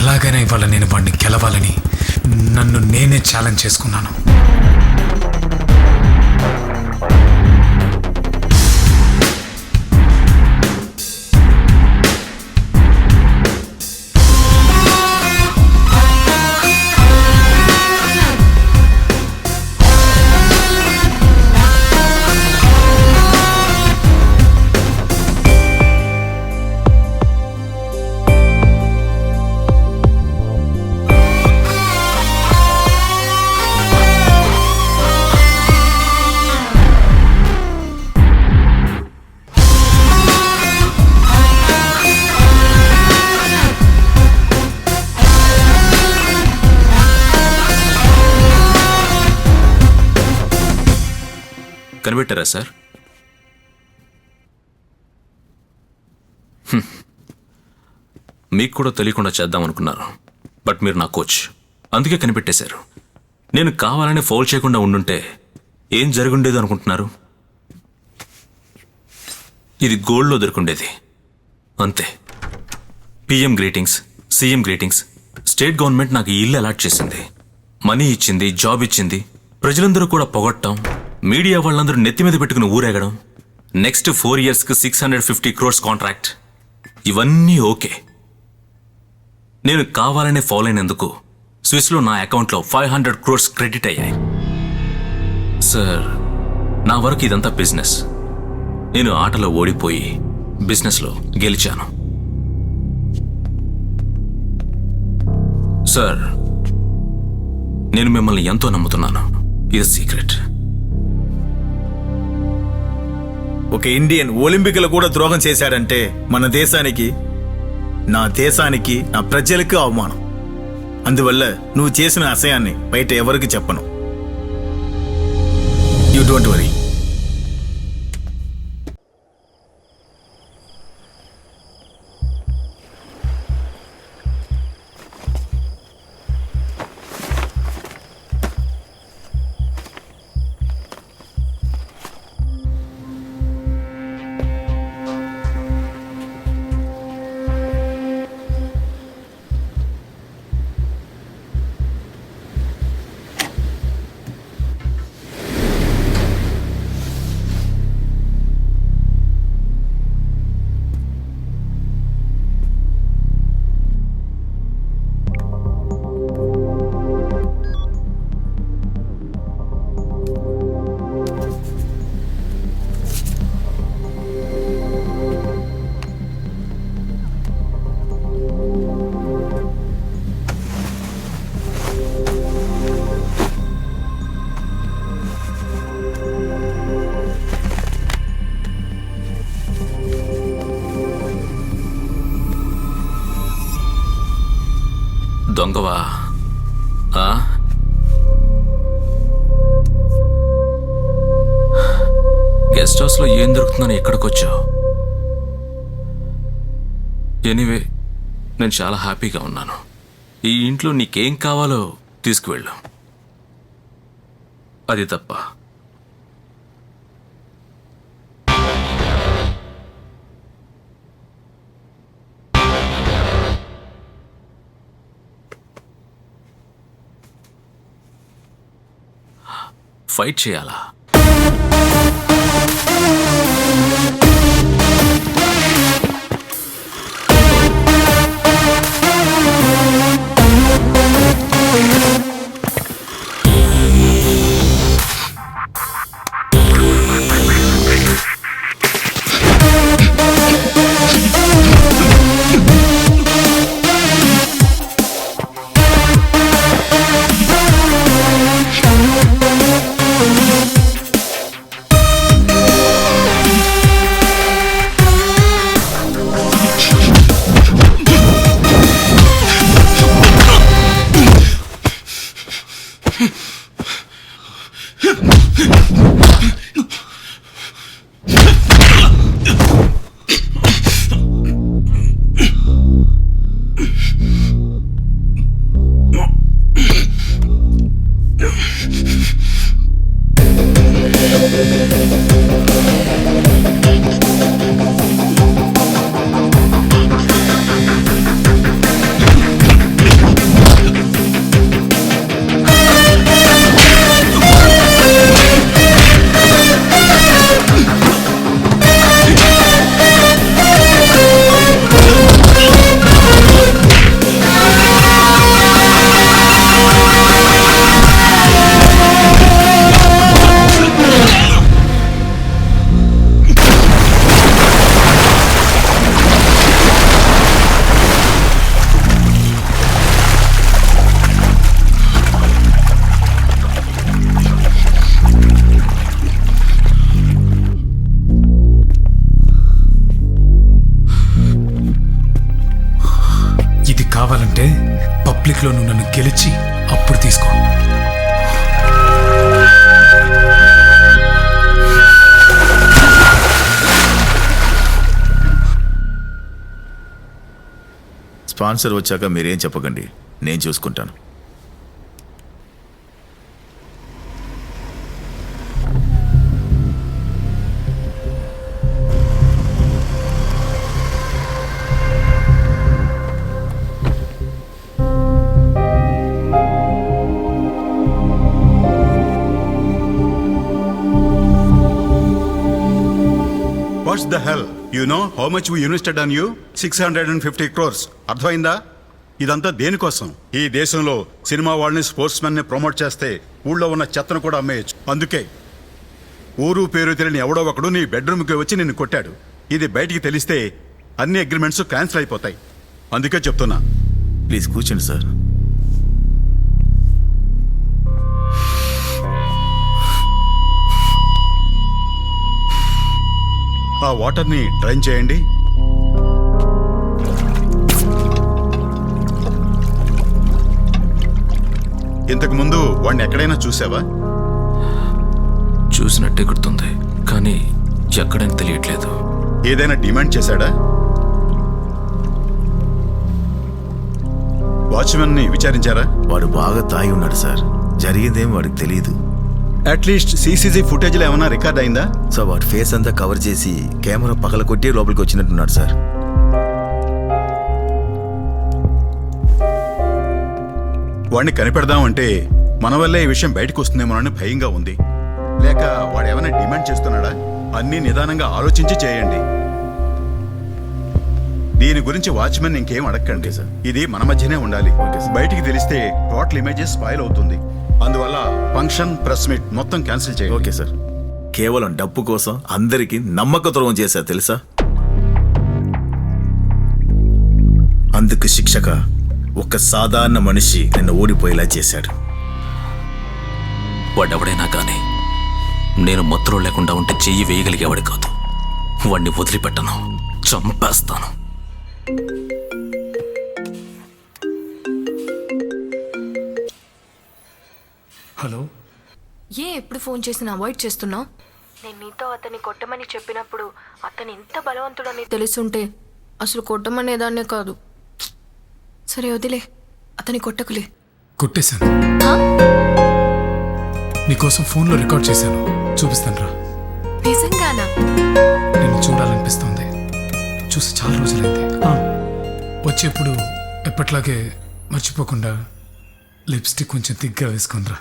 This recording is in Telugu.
ఎలాగైనా ఇవాళ నేను వాడిని గెలవాలని నన్ను నేనే ఛాలెంజ్ చేసుకున్నాను. కనిపెట్టారా సార్? మీకు కూడా తెలియకుండా చేద్దాం అనుకున్నారు, బట్ మీరు నా కోచ్, అందుకే కనిపెట్టేశారు. నేను కావాలని ఫౌల్ చేయకుండా ఉండుంటే ఏం జరుగుండేది అనుకుంటున్నారు? ఇది గోల్డ్లో దొరుకుండేది అంతే. PM greetings, CM greetings, state government నాకు ఈ ఇల్లు అలాట్ చేసింది, మనీ ఇచ్చింది, జాబ్ ఇచ్చింది, ప్రజలందరూ కూడా పొగట్టం, మీడియా వాళ్ళందరూ నెత్తి మీద పెట్టుకుని ఊరేగడం, నెక్స్ట్ 4 yearsకి 650 crores కాంట్రాక్ట్, ఇవన్నీ ఓకే. నేను కావాలనే ఫాలో అయినందుకు స్విస్లో నా అకౌంట్లో 500 crores క్రెడిట్ అయ్యాయి. సార్, నా వరకు ఇదంతా బిజినెస్. నేను ఆటలో ఓడిపోయి బిజినెస్లో గెలిచాను. సార్, నేను మిమ్మల్ని ఎంతో నమ్ముతున్నాను. ఇది సీక్రెట్. ఒక ఇండియన్ ఒలింపిక్లో కూడా ద్రోహం చేశాడంటే మన దేశానికి, నా ప్రజలకు అవమానం. అందువల్ల నువ్వు చేసిన అసహ్యాన్ని బయట ఎవరికి చెప్పను. You don't worry. దొంగవా? గెస్ట్ హౌస్లో ఏం దొరుకుతుందని ఎక్కడికొచ్చావు? ఎనీవే, నేను చాలా హ్యాపీగా ఉన్నాను. ఈ ఇంట్లో నీకేం కావాలో తీసుకువెళ్ళు, అది తప్ప. ఫైట్ చేయాలా? కావాలంటే పబ్లిక్లో నువ్వు నన్ను గెలిచి అప్పుడు తీసుకో. స్పాన్సర్ వచ్చాక మీరేం చెప్పకండి, నేను చూసుకుంటాను. What's the hell? You know how much we invested on you? 650 crores. అర్థమైందా? ఇదంతా దేనికోసం? ఈ దేశంలో సినిమా వాళ్ళని స్పోర్ట్స్ మెన్ ని ప్రమోట్ చేస్తే ఊళ్ళో ఉన్న చెత్తను కూడా అమ్మేయచ్చు. అందుకే ఊరు పేరు తెలియని ఎవడో ఒకడు నీ బెడ్రూమ్కి వచ్చి నిన్ను కొట్టాడు. ఇది బయటికి తెలిస్తే అన్ని అగ్రిమెంట్స్ క్యాన్సిల్ అయిపోతాయి. అందుకే చెప్తున్నా. ప్లీజ్ కూర్చోండి సార్. ఆ వాటర్ని డ్రైన్ చేయండి. ఇంతకు ముందు వాడిని ఎక్కడైనా చూసావా? చూసినట్టే గుర్తుంది, కానీ ఎక్కడని తెలియట్లేదు. ఏదైనా డిమాండ్ చేశాడా? వాచ్మెన్ ని విచారించారా? వాడు బాగా తాగి ఉన్నాడు సార్. జరిగిందేం వాడికి తెలియదు. అట్లీస్ట్ సీసీజీ ఫుటేజ్లో ఏమైనా రికార్డ్ అయిందా? సార్ వాడి ఫేస్ అంతా కవర్ చేసి కెమెరా పగల కొట్టి లోపలికి వచ్చినట్టున్నాడు సార్. వాడిని కనిపెడదామంటే మన వల్లే ఈ విషయం బయటకు వస్తుందేమోనని భయంగా ఉంది. లేక వాడు ఏమైనా డిమాండ్ చేస్తున్నాడా? అన్నీ నిదానంగా ఆలోచించి చేయండి. దీని గురించి వాచ్మెన్ ఇంకేం అడగండి సార్. ఇది మన మధ్యనే ఉండాలి. బయటికి తెలిస్తే టోటల్ ఇమేజెస్ స్పాయిల్ అవుతుంది. అందువల్ల ఫంక్షన్, ప్రెస్ మీట్ మొత్తం క్యాన్సిల్ చేయండి. Okay sir. కేవలం డబ్బు కోసం అందరికీ నమ్మక ద్రోహం చేశారు తెలుసా? అందుకు శిక్షగా ఒక సాధారణ మనిషి నిన్ను ఓడిపోయేలా చేశాడు. వాడెవడైనా కానీ నేను మత్తులో లేకుండా ఉంటే చెయ్యి వేయగలిగేవాడు కాదు. వాడిని వదిలిపెట్టను, చంపేస్తాను. హలో, ఎప్పుడు ఫోన్ చేసినా అవాయిడ్ చేస్తున్నావు? నేను నీతో అతన్ని కొట్టమని చెప్పినప్పుడు అతను ఇంత బలవంతుడని తెలుసుంటే అసలు కొట్టమనేదాన్నే కాదు. సరే వదిలే, అతని కొట్టకులే. కొట్టేశాను. నీకోసం ఫోన్లో రికార్డ్ చేశాను, చూపిస్తాను రా. నిజంగానా? నిన్ను చూడాలనిపిస్తోంది. చూసి చాలా రోజులైంది. వచ్చేప్పుడు ఎప్పట్లాగే మర్చిపోకుండా లిప్స్టిక్ కొంచెం తిగ్గా వేసుకుందిరా.